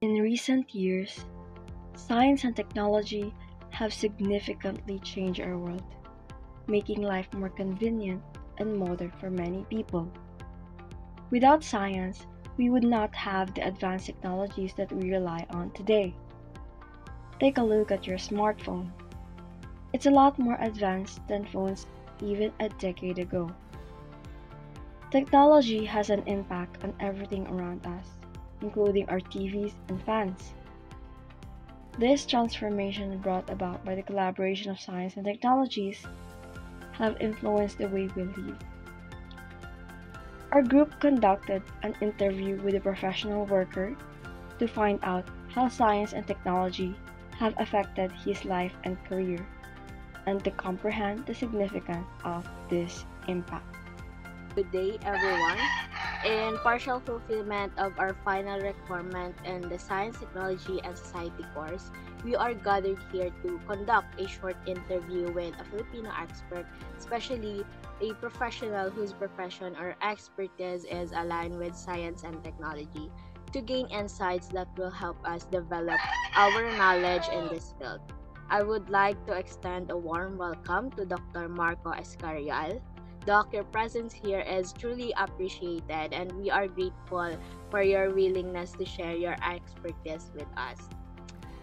In recent years, science and technology have significantly changed our world, making life more convenient and modern for many people. Without science, we would not have the advanced technologies that we rely on today. Take a look at your smartphone. It's a lot more advanced than phones even a decade ago. Technology has an impact on everything around us, including our TVs and fans. This transformation brought about by the collaboration of science and technologies have influenced the way we live. Our group conducted an interview with a professional worker to find out how science and technology have affected his life and career, and to comprehend the significance of this impact. Good day, everyone. In partial fulfillment of our final requirement in the Science, Technology, and Society course, we are gathered here to conduct a short interview with a Filipino expert, especially a professional whose profession or expertise is aligned with science and technology, to gain insights that will help us develop our knowledge in this field. I would like to extend a warm welcome to Dr. Marco Escarial. Doc, your presence here is truly appreciated, and we are grateful for your willingness to share your expertise with us.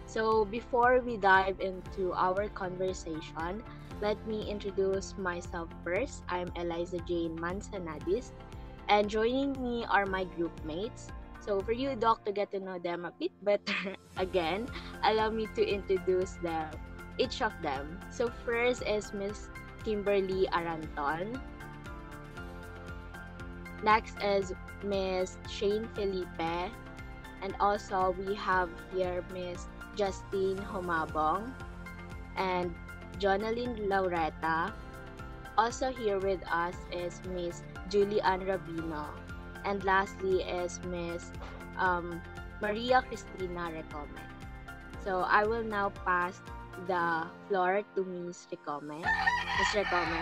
So, before we dive into our conversation, let me introduce myself first. I'm Eliza Jane Manzanadis, and joining me are my group mates. So, for you, Doc, to get to know them a bit better again, allow me to introduce them, each of them. So, first is Miss Kimberly Aranton. Next is Miss Shane Felipe. And also we have here Miss Justine Humabong and Jonalyn Laureta. Also here with us is Miss Julie Ann Rabino. And lastly is Miss Maria Cristina Recome. So I will now pass the floor to Miss Recome. Miss Recome.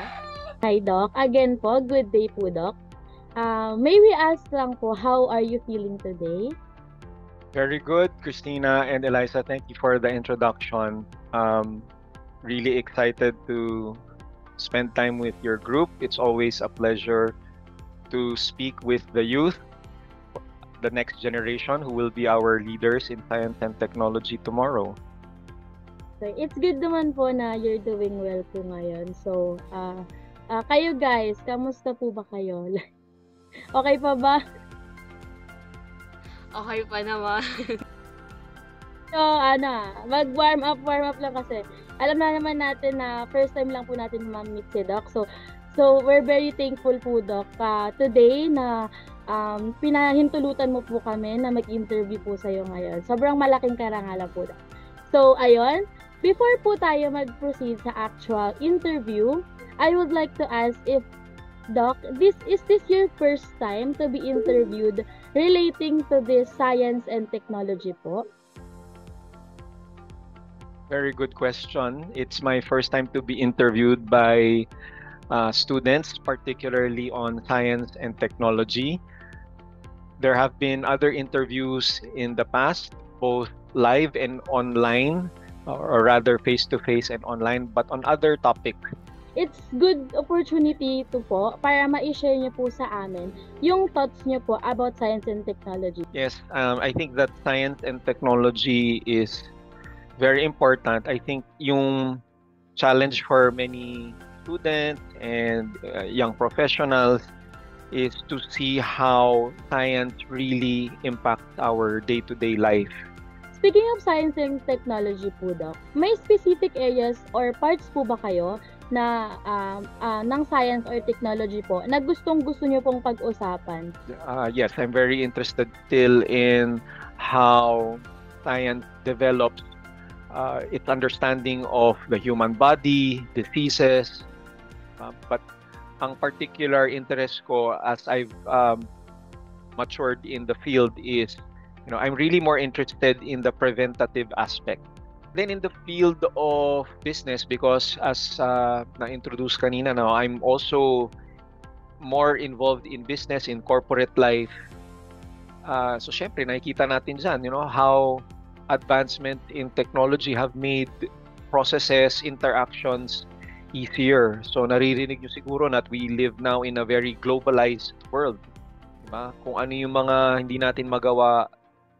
Hi, Doc. Again po, good day po, Doc. May we ask lang po, how are you feeling today? Very good, Christina and Eliza. Thank you for the introduction. Really excited to spend time with your group. It's always a pleasure to speak with the youth, the next generation who will be our leaders in science and technology tomorrow. So, it's good naman po na you're doing well po ngayon. So, kayo guys, kamusta po ba kayo? Okay pa ba? Okay pa naman. So, mag-warm up lang kasi. Alam na naman natin na first time lang po natin ma-meet si Doc. So we're very thankful po, Doc. Today na pinahintulutan mo po kami na mag-interview po sa'yo ngayon. Sobrang malaking karangalan po, Doc. So, ayun. Before po tayo mag-proceed sa actual interview, I would like to ask if Doc, is this your first time to be interviewed relating to this science and technology po? Very good question. It's my first time to be interviewed by students, particularly on science and technology. There have been other interviews in the past, both live and online, or rather face-to-face and online, but on other topics. It's good opportunity to po para ma-share niyo po sa amin yung thoughts niyo po about science and technology. Yes, I think that science and technology is very important. I think yung challenge for many students and young professionals is to see how science really impacts our day-to-day life. Speaking of science and technology po, Doc, may specific areas or parts po ba kayo na ng science or technology po na gustong-gusto niyo pong pag-usapan? Yes, I'm very interested still in how science develops its understanding of the human body, diseases, but ang particular interest ko as I've matured in the field is, I'm really more interested in the preventative aspect. Then in the field of business, because as na-introduce kanina, now I'm also more involved in business, in corporate life. So syempre, nakikita natin dyan, how advancement in technology have made processes, interactions easier. So naririnig nyo siguro that we live now in a very globalized world. Diba? Kung ano yung mga hindi natin magawa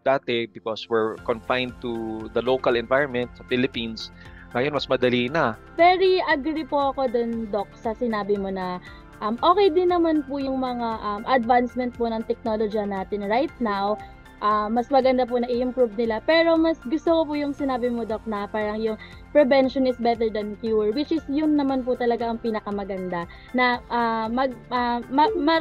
dati because we're confined to the local environment sa Philippines, ngayon mas madali na. Very agree po ako dun, Doc, sa sinabi mo na okay din naman po yung mga advancement po ng technology natin right now. Mas maganda po na i-improve nila. Pero mas gusto ko po yung sinabi mo, Doc, na parang yung prevention is better than cure, which is yun naman po talaga ang pinakamaganda. Na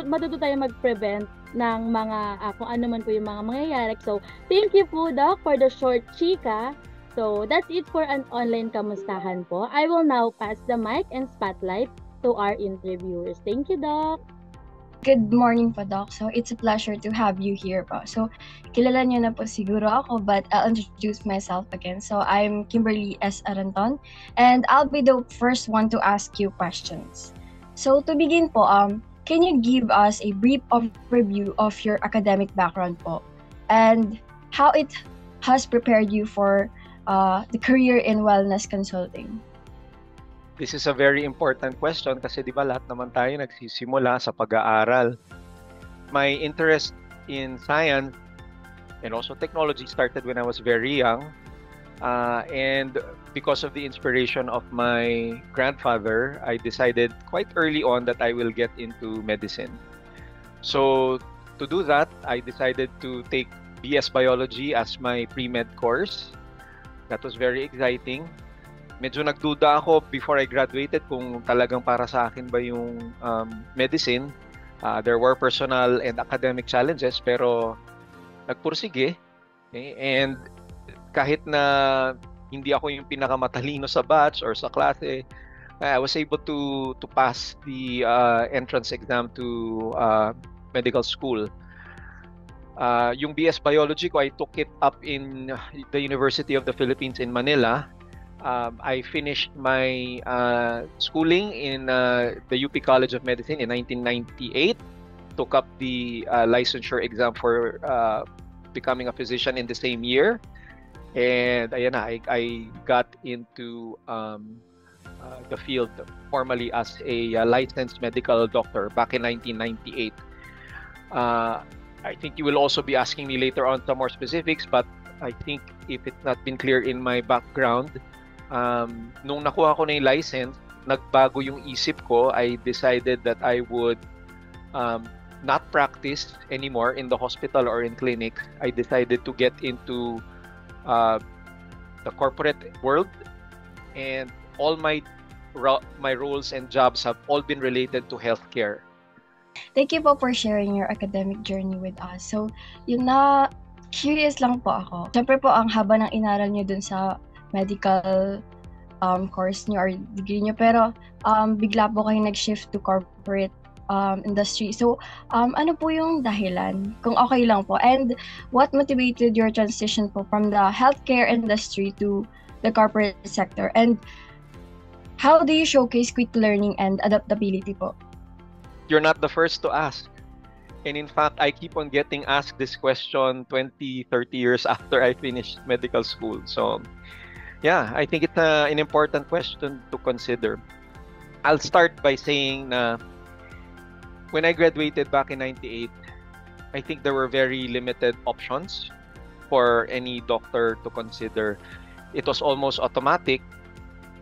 matuto tayo mag-prevent ng mga kung ano man po yung mga mangyayari. So, thank you po, Doc, for the short chika. So, that's it for an online kamustahan po. I will now pass the mic and spotlight to our interviewers. Thank you, Doc. Good morning po, Doc. So, it's a pleasure to have you here po. So, kilala niyo na po siguro ako, but I'll introduce myself again. So, I'm Kimberly S. Aranton, and I'll be the first one to ask you questions. So, to begin po, can you give us a brief overview of your academic background po, and how it has prepared you for the career in wellness consulting? This is a very important question kasi di ba lahat naman tayo nagsisimula sa pag-aaral. My interest in science and also technology started when I was very young. And because of the inspiration of my grandfather, I decided quite early on that I will get into medicine. So to do that, I decided to take BS Biology as my pre-med course. That was very exciting. Medyo nagduda ako before I graduated kung talagang para sa akin ba yung medicine. There were personal and academic challenges pero nagpursige. Okay? And kahit na hindi ako yung pinakamatalino sa batch or sa klase, I was able to pass the entrance exam to medical school. Yung BS Biology ko, I took it up in the University of the Philippines in Manila. I finished my schooling in the UP College of Medicine in 1998. Took up the licensure exam for becoming a physician in the same year. And ayan na, I got into the field formally as a licensed medical doctor back in 1998. I think you will also be asking me later on some more specifics, but I think if it's not been clear in my background, nung nakuha ko na yung license, nagbago yung isip ko. I decided that I would not practice anymore in the hospital or in clinic. I decided to get into the corporate world, and all my roles and jobs have all been related to healthcare. Thank you po for sharing your academic journey with us. So, yun na, curious lang po ako. Siyempre po, ang haba ng inaral niyo dun sa medical course niyo or degree niyo, pero bigla po kayo nag-shift to corporate industry. So, ano po yung dahilan? Kung okay lang po. And what motivated your transition po from the healthcare industry to the corporate sector? And how do you showcase quick learning and adaptability po? You're not the first to ask. And in fact, I keep on getting asked this question 20, 30 years after I finished medical school. So, yeah, I think it's an important question to consider. I'll start by saying na when I graduated back in 98, I think there were very limited options for any doctor to consider. It was almost automatic.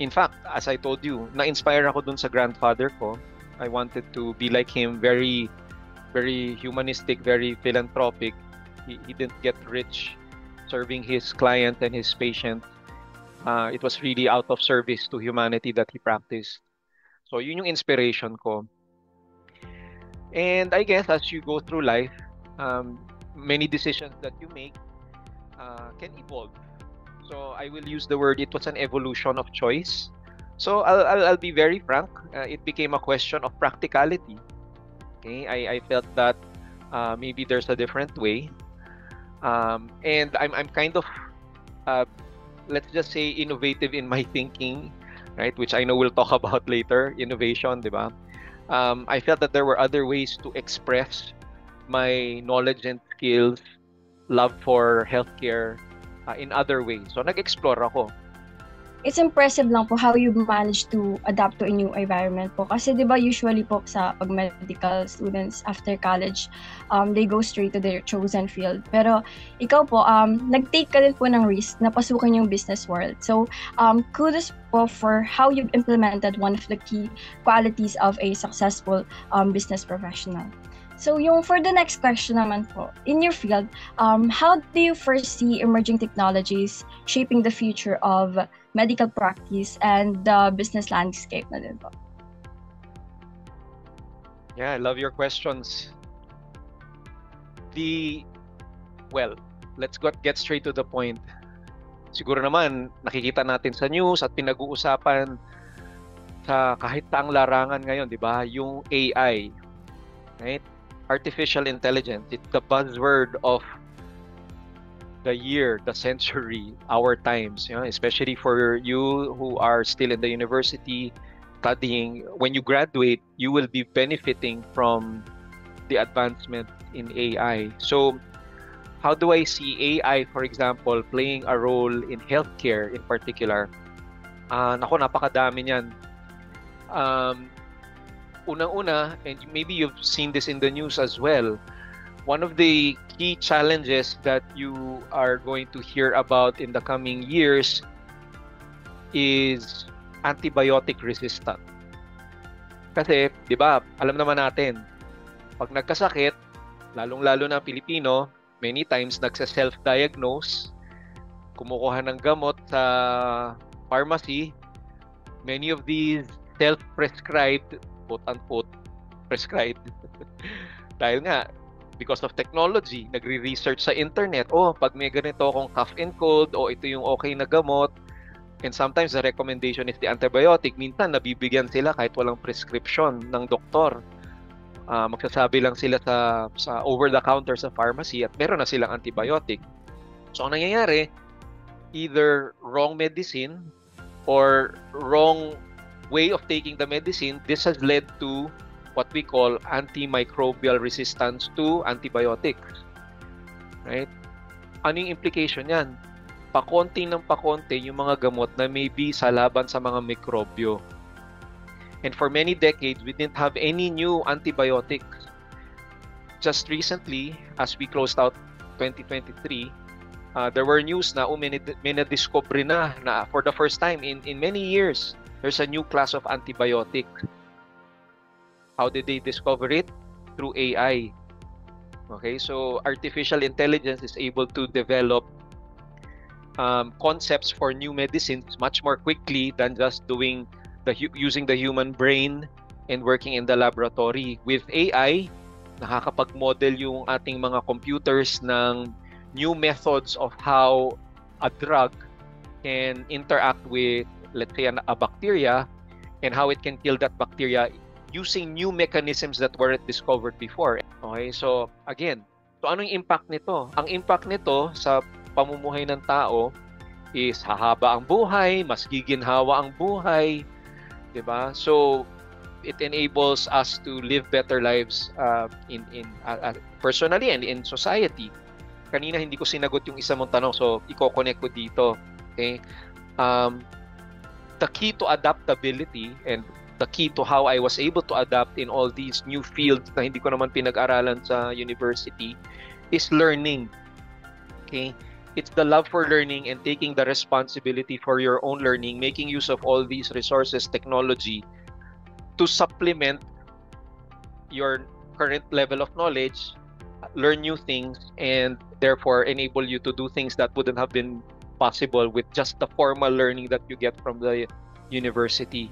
In fact, as I told you, na-inspire ako dun sa grandfather ko. I wanted to be like him, very, very humanistic, very philanthropic. He didn't get rich serving his client and his patient. It was really out of service to humanity that he practiced. So yun yung inspiration ko. And I guess as you go through life, many decisions that you make can evolve. So I will use the word, it was an evolution of choice. So I'll be very frank. It became a question of practicality. Okay, I felt that maybe there's a different way, and I'm kind of let's just say innovative in my thinking, right? Which I know we'll talk about later. Innovation, diba? I felt that there were other ways to express my knowledge and skills, love for healthcare in other ways. So nag-explore ako. It's impressive lang po how you managed to adapt to a new environment po. Kasi di ba usually po sa pag-medical students after college, they go straight to their chosen field. Pero ikaw po, nag-take ka rin po ng risk na pasukin yung business world. So kudos po for how you've implemented one of the key qualities of a successful business professional. So for the next question naman po, in your field, how do you foresee emerging technologies shaping the future of medical practice and the business landscape na din po? Yeah, I love your questions. Let's get straight to the point. Siguro naman, nakikita natin sa news at pinag-uusapan sa kahit saang larangan ngayon, di ba? Yung AI, right? Artificial intelligence, it's the buzzword of the year, the century, our times, especially for you who are still in the university studying. When you graduate, you will be benefiting from the advancement in AI. So how do I see AI, for example, playing a role in healthcare in particular? Napakadami niyan. Unang-una, and maybe you've seen this in the news as well, one of the key challenges that you are going to hear about in the coming years is antibiotic resistance. Kasi, di ba, alam naman natin, pag nagkasakit, lalong-lalo na Pilipino, many times nagsa-self-diagnose, kumukuha ng gamot sa pharmacy. Many of these self-prescribed, quote-unquote, prescribed. Dahil nga, because of technology, nagre-research sa internet, pag may ganito akong cough and cold, ito yung okay na gamot. And sometimes the recommendation is the antibiotic. Minsan, nabibigyan sila kahit walang prescription ng doktor. Magsasabi lang sila sa over-the-counter sa pharmacy at meron na silang antibiotic. So, ang nangyayari, either wrong medicine or wrong way of taking the medicine. This has led to what we call antimicrobial resistance to antibiotics. Right? Ano yung implication yan? Pakonti ng pakonti yung mga gamot na maybe sa laban sa mga mikrobyo. And for many decades, we didn't have any new antibiotics. Just recently, as we closed out 2023, there were news na may na-discover na for the first time in many years, there's a new class of antibiotic. How did they discover it? Through AI. Okay, so artificial intelligence is able to develop concepts for new medicines much more quickly than just using the human brain and working in the laboratory. With AI, nakakapag-model yung ating mga computers ng new methods of how a drug can interact with, let's say, a bacteria and how it can kill that bacteria using new mechanisms that weren't discovered before. Okay, so again, anong impact nito? Ang impact nito sa pamumuhay ng tao is hahaba ang buhay, mas giginhawa ang buhay, 'di ba? So it enables us to live better lives in personally and in society. Kanina hindi ko sinagot yung isa mong tanong, so i-connect ko dito. Okay? The key to adaptability and the key to how I was able to adapt in all these new fields na hindi ko naman pinag-aralan sa university is learning. Okay? It's the love for learning and taking the responsibility for your own learning, making use of all these resources, technology, to supplement your current level of knowledge, learn new things, and therefore enable you to do things that wouldn't have been possible with just the formal learning that you get from the university.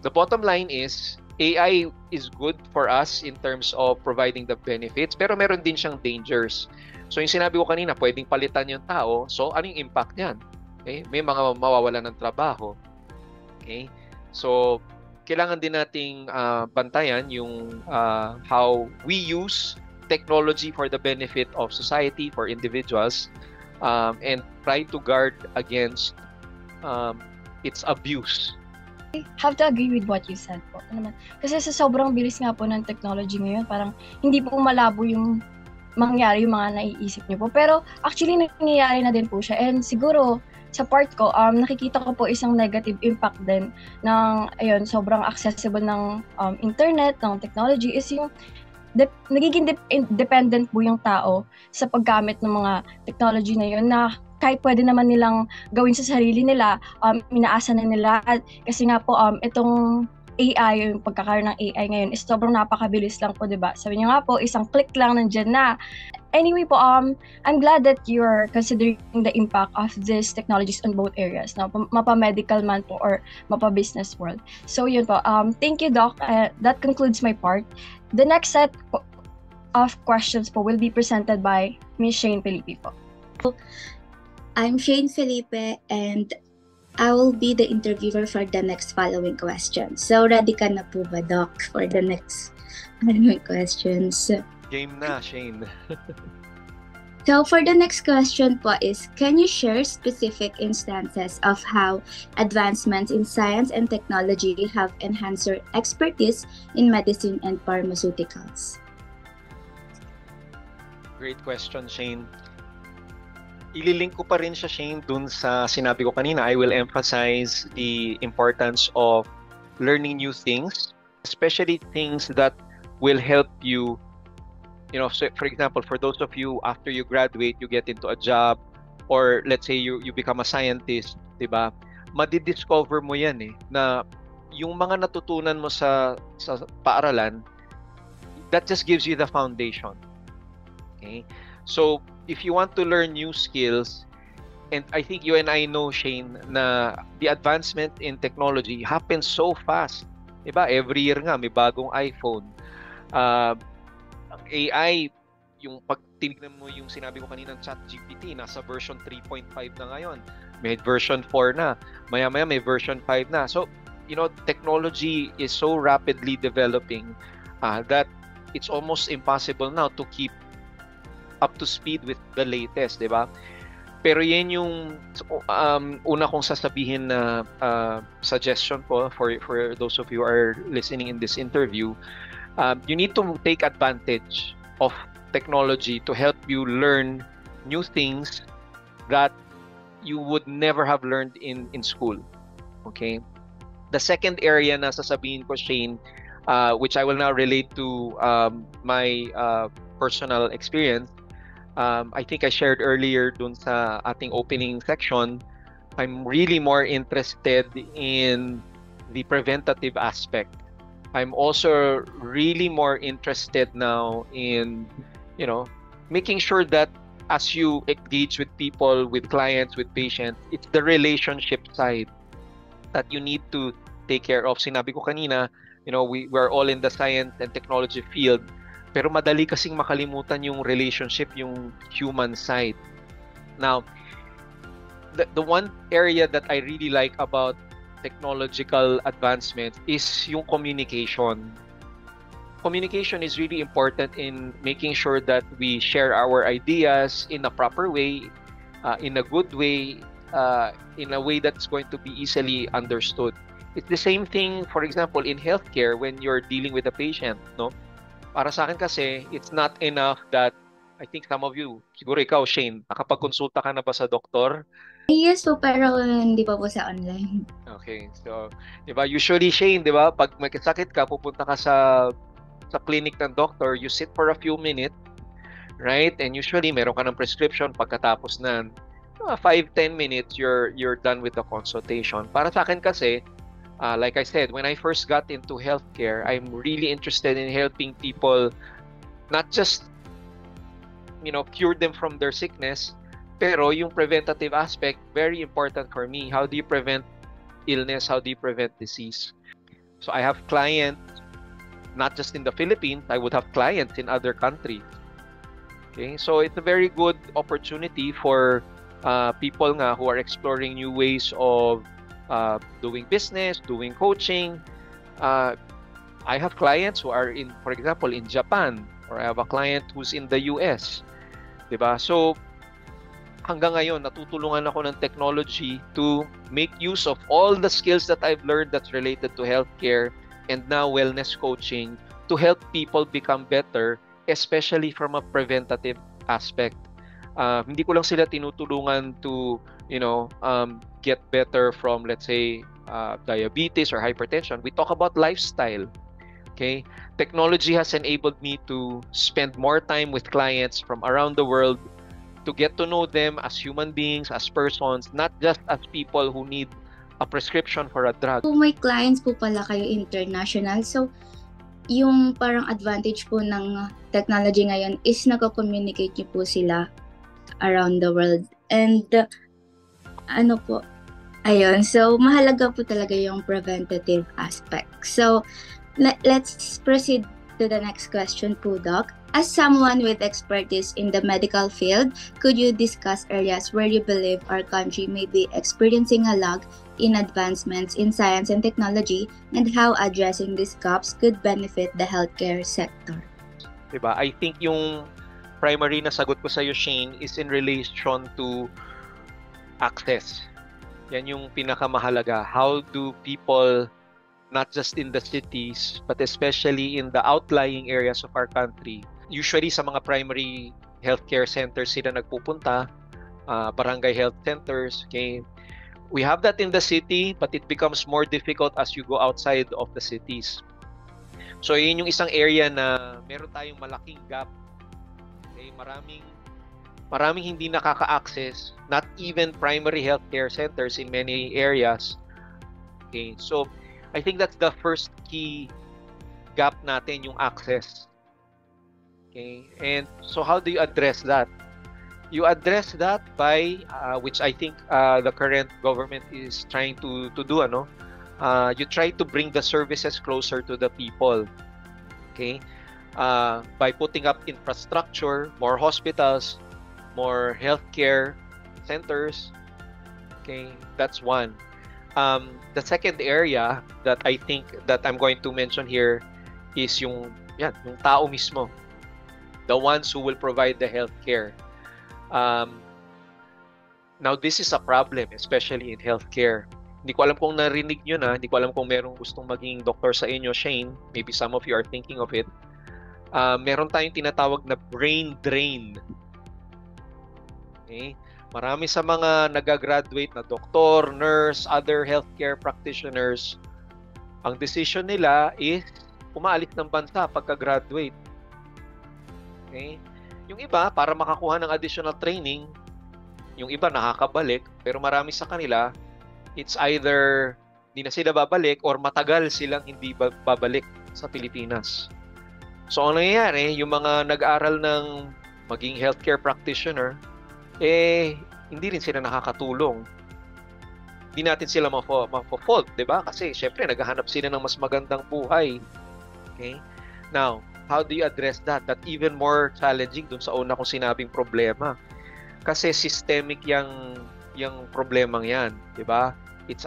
The bottom line is, AI is good for us in terms of providing the benefits, pero meron din siyang dangers. So yung sinabi ko kanina, pwedeng palitan yung tao. So ano yung impact niyan? Okay? May mga mawawalan ng trabaho. Okay? So kailangan din nating bantayan yung how we use technology for the benefit of society, for individuals, and try to guard against its abuse. I have to agree with what you said po. Kasi sa sobrang bilis nga po ng technology ngayon, parang hindi po malabo yung mangyari yung mga naiisip niyo po. Pero actually nangyayari na din po siya, and siguro sa part ko, nakikita ko po isang negative impact din ng sobrang accessible ng internet, ng technology, is yung nagiging dependent po yung tao sa paggamit ng mga technology na yun, na kahit pwede naman nilang gawin sa sarili nila, inaasa na nila. Kasi nga po, itong AI, yung pagkakaroon ng AI ngayon is sobrang napakabilis lang po, diba? Sabi niyo nga po, isang click lang nandyan na. Anyway po, I'm glad that you're considering the impact of these technologies on both areas, no? Mapa-medical man po or mapa-business world. So yun po, thank you, Doc. That concludes my part. The next set of questions po will be presented by Ms. Shane Felipe po. I'm Shane Felipe, and I will be the interviewer for the next following questions. So, ready ka na po ba, Doc, for the next following questions? Game na, Shane. So, for the next question po is, can you share specific instances of how advancements in science and technology have enhanced your expertise in medicine and pharmaceuticals? Great question, Shane. Ililink ko pa rin siya, Shane, dun sa sinabi ko kanina. I will emphasize the importance of learning new things, especially things that will help you. So for example, for those of you, after you graduate, you get into a job, or let's say you become a scientist, diba? Madidiscover mo yan na yung mga natutunan mo sa paaralan, that just gives you the foundation. Okay? So, if you want to learn new skills, and I think you and I know, Shane, na the advancement in technology happens so fast. Diba? Every year nga, may bagong iPhone. Ang AI, yung pag tinignan mo yung sinabi ko kanina ng ChatGPT, nasa version 3.5 na ngayon. May version 4 na. Maya-maya may version 5 na. So, technology is so rapidly developing that it's almost impossible now to keep up to speed with the latest, di ba? Pero yan yung una kong sasabihin na suggestion ko for those of you who are listening in this interview. You need to take advantage of technology to help you learn new things that you would never have learned in school. Okay? The second area na sasabihin ko, Shane, which I will now relate to my personal experience. I think I shared earlier dun sa ating opening section, I'm really more interested in the preventative aspect. I'm also really more interested now in, making sure that as you engage with people, with clients, with patients, it's the relationship side that you need to take care of. Sinabi ko kanina, we're all in the science and technology field, pero madali kasing makalimutan yung relationship, yung human side. Now, the one area that I really like about technological advancement is yung communication. Communication is really important in making sure that we share our ideas in a proper way, in a good way, in a way that's going to be easily understood. It's the same thing, for example, in healthcare when you're dealing with a patient, no? Para sa akin kasi, it's not enough that, I think some of you, siguro ikaw, Shane, nakapag-consulta ka na ba sa doktor? Yes po, pero hindi pa po sa online. Okay, so, di ba, usually, Shane, di ba, pag may sakit ka, pupunta ka sa clinic ng doctor, you sit for a few minutes, right? And usually, meron ka ng prescription, pagkatapos na 5-10 minutes, you're done with the consultation. Para sa akin kasi, like I said, when I first got into healthcare, I'm really interested in helping people not just, cure them from their sickness, pero yung preventative aspect, very important for me. How do you prevent illness? How do you prevent disease? So I have clients, not just in the Philippines, I would have clients in other countries. Okay, so it's a very good opportunity for people who are exploring new ways of doing business, doing coaching. I have clients who are for example, in Japan, or I have a client who's in the US. Diba? So, hanggang ngayon, natutulungan ako ng technology to make use of all the skills that I've learned that's related to healthcare and now wellness coaching to help people become better especially from a preventative aspect. Hindi ko lang sila tinutulungan to, get better from, let's say, diabetes or hypertension. We talk about lifestyle. Okay? Technology has enabled me to spend more time with clients from around the world, to get to know them as human beings, as persons, not just as people who need a prescription for a drug. Kung may clients po pala kayo international, so yung parang advantage po ng technology ngayon is nagko-communicate niyo po sila around the world. And ayun, so mahalaga po talaga yung preventative aspect. So let's proceed to the next question po, Doc. As someone with expertise in the medical field, could you discuss areas where you believe our country may be experiencing a lag in advancements in science and technology, and how addressing these gaps could benefit the healthcare sector? Diba? I think yung primary na sagot ko sa iyo, Shane, is in relation to access. Yan yung pinakamahalaga. How do people, not just in the cities, but especially in the outlying areas of our country, usually sa mga primary healthcare centers sila nagpupunta, barangay health centers, okay? We have that in the city, but it becomes more difficult as you go outside of the cities. So yun yung isang area na meron tayong malaking gap. Okay? Maraming hindi nakaka-access, not even primary healthcare centers in many areas. Okay? So I think that's the first key gap natin, yung access. Okay? And so how do you address that? You address that by, which I think the current government is trying to do, you try to bring the services closer to the people. Okay? By putting up infrastructure, more hospitals, more healthcare centers. Okay? That's one. The second area that I think that I'm going to mention here is yung tao mismo. The ones who will provide the healthcare. Now, this is a problem, especially in healthcare. Hindi ko alam kung narinig nyo na, hindi ko alam kung merong gustong maging doktor sa inyo, Shane. Maybe some of you are thinking of it. Meron tayong tinatawag na brain drain. Okay? Marami sa mga nagagraduate na doktor, nurse, other healthcare practitioners, ang decision nila is umaalis ng bansa pagka-graduate. Okay? Yung iba, para makakuha ng additional training, yung iba nakakabalik, pero marami sa kanila, it's either hindi na sila babalik or matagal silang hindi babalik sa Pilipinas. So, ang nangyayari, yung mga nag-aral ng maging healthcare practitioner, hindi rin sila nakakatulong. Hindi natin sila ma-fault, di ba? Kasi, syempre, naghahanap sila ng mas magandang buhay. Okay? Now, how do you address that? That even more challenging dun sa una kong sinabing problema. Kasi systemic yung problemang yan, di ba? It's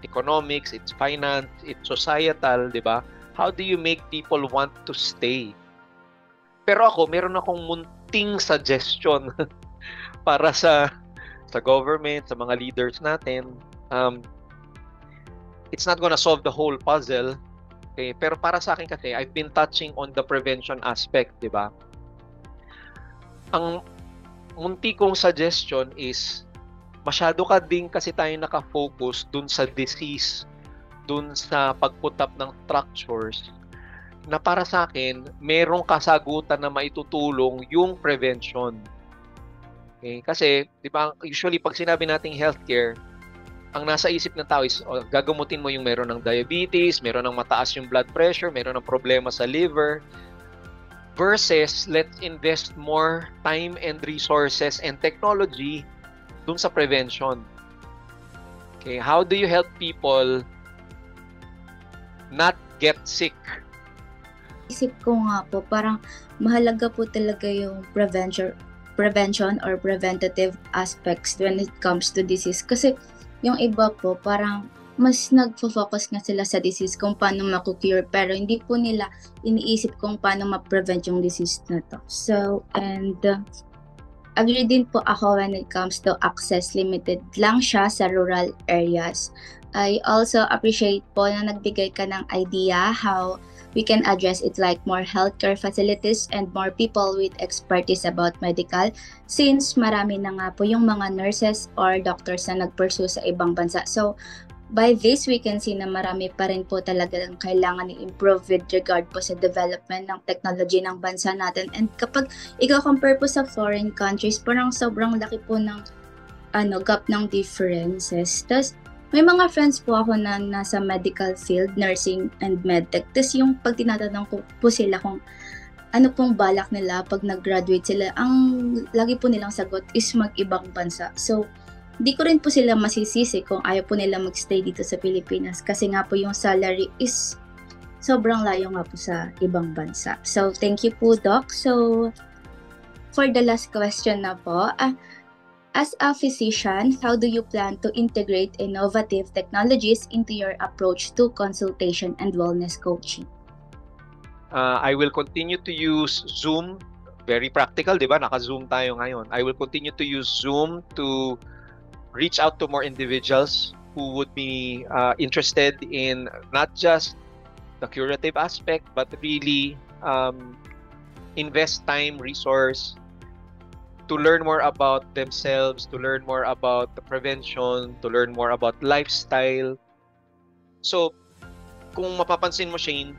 economics, it's finance, it's societal, di ba? How do you make people want to stay? Pero meron akong munting suggestion para sa government, sa mga leaders natin. It's not gonna solve the whole puzzle. Okay, pero para sa akin kasi, I've been touching on the prevention aspect, di ba? Ang munti kong suggestion is, masyado ka din kasi tayo nakafocus dun sa disease, dun sa pag-put up ng structures, na para sa akin, merong kasagutan na maitutulong yung prevention. Okay, kasi, di ba, usually pag sinabi nating healthcare, ang nasa isip ng tao is gagamutin mo yung meron ng diabetes, meron ng mataas yung blood pressure, meron ng problema sa liver, versus let's invest more time and resources and technology dun sa prevention. Okay, how do you help people not get sick? Isip ko nga po, parang mahalaga po talaga yung prevention or preventative aspects when it comes to disease. Kasi yung iba po, parang mas nagfo-focus nga sila sa disease kung paano makukure, pero hindi po nila iniisip kung paano ma-prevent yung disease na to. So, and agree din po ako when it comes to access, limited lang siya sa rural areas. I also appreciate po na nagbigay ka ng idea how we can address it like more healthcare facilities and more people with expertise about medical, since marami na nga po yung mga nurses or doctors na nag-pursue sa ibang bansa. So, by this, we can see na marami pa rin po talaga ang kailangan i-improve with regard po sa development ng technology ng bansa natin. And kapag i-compare po sa foreign countries, parang sobrang laki po ng gap ng differences. Tapos, may mga friends po ako na nasa medical field, nursing and medtech. Tapos yung pag tinatanong ko po sila kung ano pong balak nila pag nag-graduate sila, ang lagi po nilang sagot is mag-ibang bansa. So, di ko rin po sila masisisi kung ayaw po nila mag-stay dito sa Pilipinas kasi nga po yung salary is sobrang layo nga po sa ibang bansa. So, thank you po, Doc. So, for the last question na po, as a physician, how do you plan to integrate innovative technologies into your approach to consultation and wellness coaching? I will continue to use Zoom. Very practical, di ba? Naka-Zoom tayo ngayon. I will continue to use Zoom to reach out to more individuals who would be interested in not just the curative aspect, but really invest time, resource, to learn more about themselves, to learn more about the prevention, to learn more about lifestyle. So, kung mapapansin mo, Shane,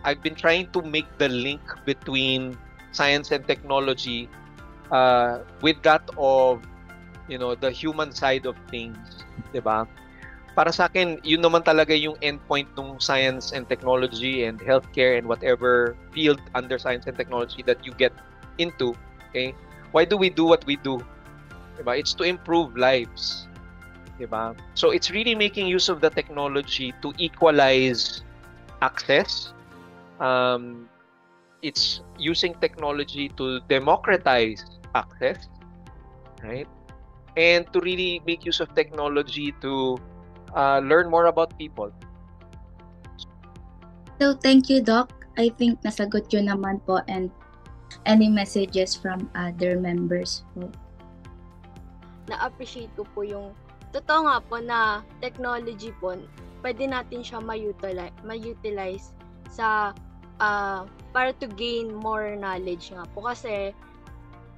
I've been trying to make the link between science and technology with that of, the human side of things, diba? Para sa akin, yun naman talaga yung endpoint ng science and technology and healthcare and whatever field under science and technology that you get into. Okay? Why do we do what we do? Diba? It's to improve lives. Diba? So it's really making use of the technology to equalize access. It's using technology to democratize access, right? And to really make use of technology to learn more about people. So, thank you, Doc. I think nasagot yun naman po, and any messages from other members po? Na-appreciate ko po yung totoo nga po na technology po, pwede natin siya ma-utilize sa para to gain more knowledge nga po. Kasi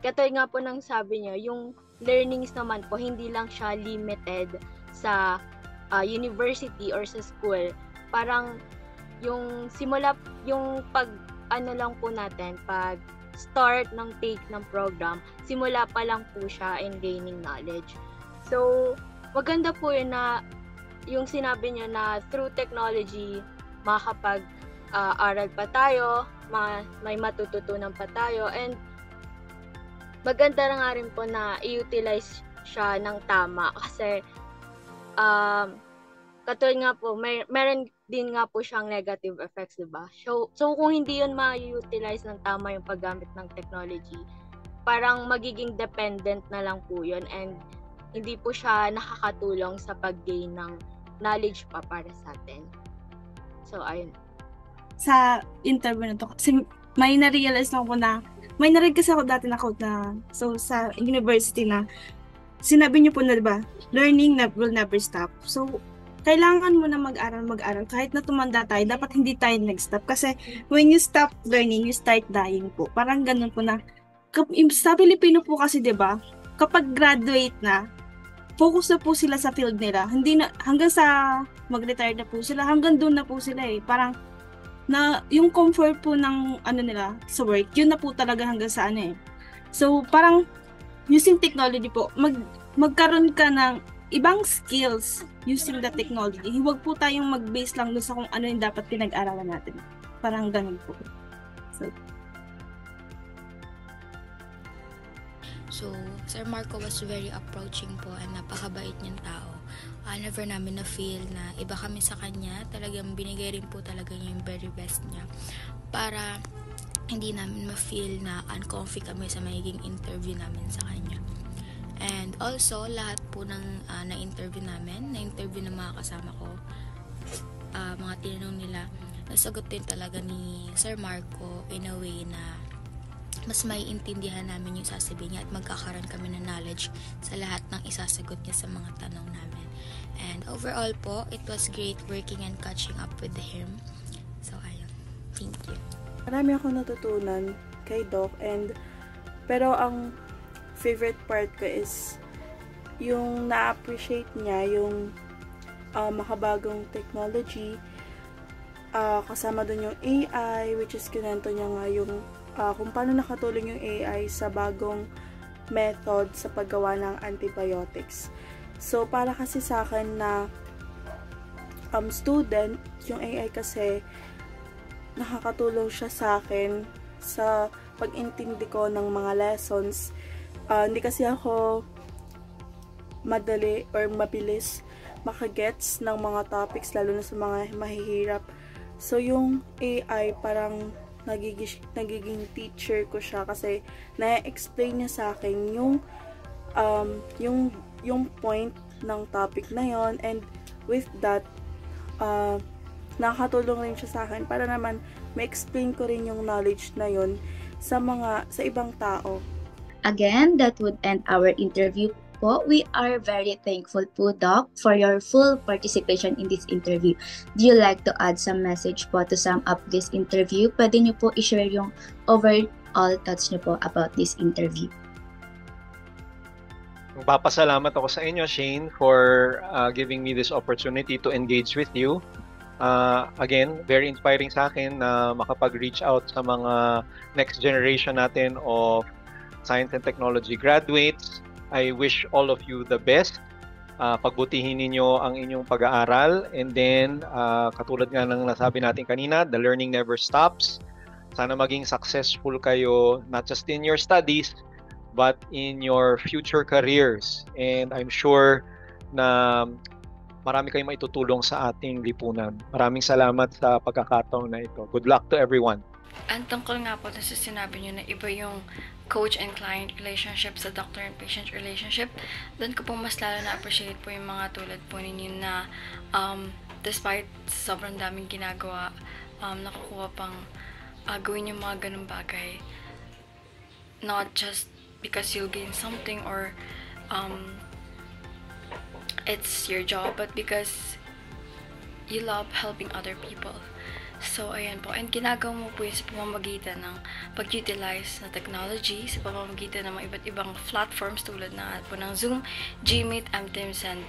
katulad nga po ng sabi niya, yung learnings naman po, hindi lang siya limited sa university or sa school. Parang yung pag lang po natin, pag start ng take ng program, simula pa lang po siya in gaining knowledge. So, maganda po yun na yung sinabi niya na through technology, makakapag-aral pa tayo, may matututunan pa tayo, and maganda na nga rin po na i-utilize siya ng tama kasi katulad nga po, meron din nga po siyang negative effects, diba? So kung hindi yun ma-utilize ng tama yung paggamit ng technology, parang magiging dependent na lang po yun and hindi po siya nakakatulong sa pag-gain ng knowledge pa para sa atin. So, ayun. Sa interview na to, kasi may na-realize lang ko na, may narinig kasi ako dati na quote na, so sa university na, sinabi niyo po na, diba, learning will never stop. So, kailangan mo na mag-aral. Kahit na tumanda tayo, dapat hindi tayo nag-stop. Kasi when you stop learning, you start dying po. Parang ganun po na. Sa Pilipino po kasi, diba, kapag graduate na, focus na po sila sa field nila. Hindi na, hanggang sa mag-retire na po sila, hanggang doon na po sila eh. Parang, na yung comfort po ng nila sa work, yun na po talaga hanggang sa eh. So, parang, using technology po, magkaroon ka ng ibang skills using the technology. Huwag po tayong mag-base lang doon sa kung ano yung dapat pinag-aralan natin. Parang ganun po. So, Sir Marco was very approaching po and napakabait niyang tao. Never namin na-feel na iba kami sa kanya. Talagang binigay rin po talaga niya yung very best niya. Para hindi namin ma-feel na uncomfy kami sa magiging interview namin sa kanya. And also, lahat po ng na-interview ng mga kasama ko, mga tinanong nila, nasagot din talaga ni Sir Marco in a way na mas maiintindihan namin yung sasabihin niya at magkakaroon kami ng knowledge sa lahat ng isasagot niya sa mga tanong namin. And overall po, it was great working and catching up with him. So, Thank you. Marami akong natutunan kay Doc pero ang favorite part ko is yung na-appreciate niya yung makabagong technology, kasama dun yung AI, which is kinento niya nga yung kung paano nakatulong yung AI sa bagong method sa paggawa ng antibiotics. So, para kasi sa akin na student, yung AI kasi nakakatulong siya sa akin sa pag-intindi ko ng mga lessons. Hindi kasi ako madali or mabilis makagets ng mga topics, lalo na sa mga mahihirap. So, yung AI parang nagiging teacher ko siya kasi na-explain niya sa akin yung point ng topic na yon, and with that nakakatulong rin siya sa akin para naman ma-explain ko rin yung knowledge na yon sa ibang tao. Again, that would end our interview po. We are very thankful po, Doc, for your full participation in this interview. Do you like to add some message po to sum up this interview? Pwede niyo po i-share yung overall thoughts niyo po about this interview. Magpapasalamat ako sa inyo, Shane, for giving me this opportunity to engage with you. Again, very inspiring sa akin na makapag-reach out sa mga next generation natin of science and technology graduates. I wish all of you the best. Pagbutihin ninyo ang inyong pag-aaral, and then katulad nga ng nasabi natin kanina, the learning never stops. Sana maging successful kayo not just in your studies but in your future careers, and I'm sure na marami kayong maitutulong sa ating lipunan. Maraming salamat sa pagkakataon na ito. Good luck to everyone. Ang tungkol nga po na sa sinabi nyo na iba yung coach and client relationship sa doctor and patient relationship, doon ko po mas lalo na-appreciate po yung mga tulad po ninyo na despite sobrang daming ginagawa, nakukuha pang gawin yung mga ganung bagay. Not just because you'll gain something or it's your job, but because you love helping other people. So, ayan po. And ginagawa mo po yun sa pamamagitan ng pag-utilize na technology, sa pamamagitan ng mga iba't ibang platforms tulad na po ng Zoom, Gmeet, Teams, and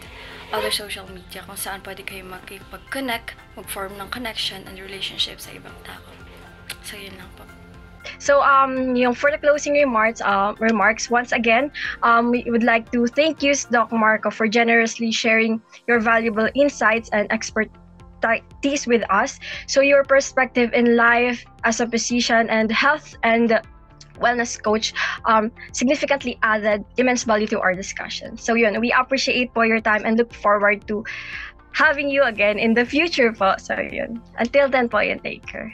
other social media kung saan pwede kayo makipag-connect, mag-form ng connection and relationship sa ibang tao. So, yun lang po. So, for the closing remarks, once again, we would like to thank you, Doc Marco, for generously sharing your valuable insights and expertise with us. So, your perspective in life as a physician and health and wellness coach significantly added immense value to our discussion. So, yun, we appreciate po your time and look forward to having you again in the future po. So, yun. Until then po, yun, take care.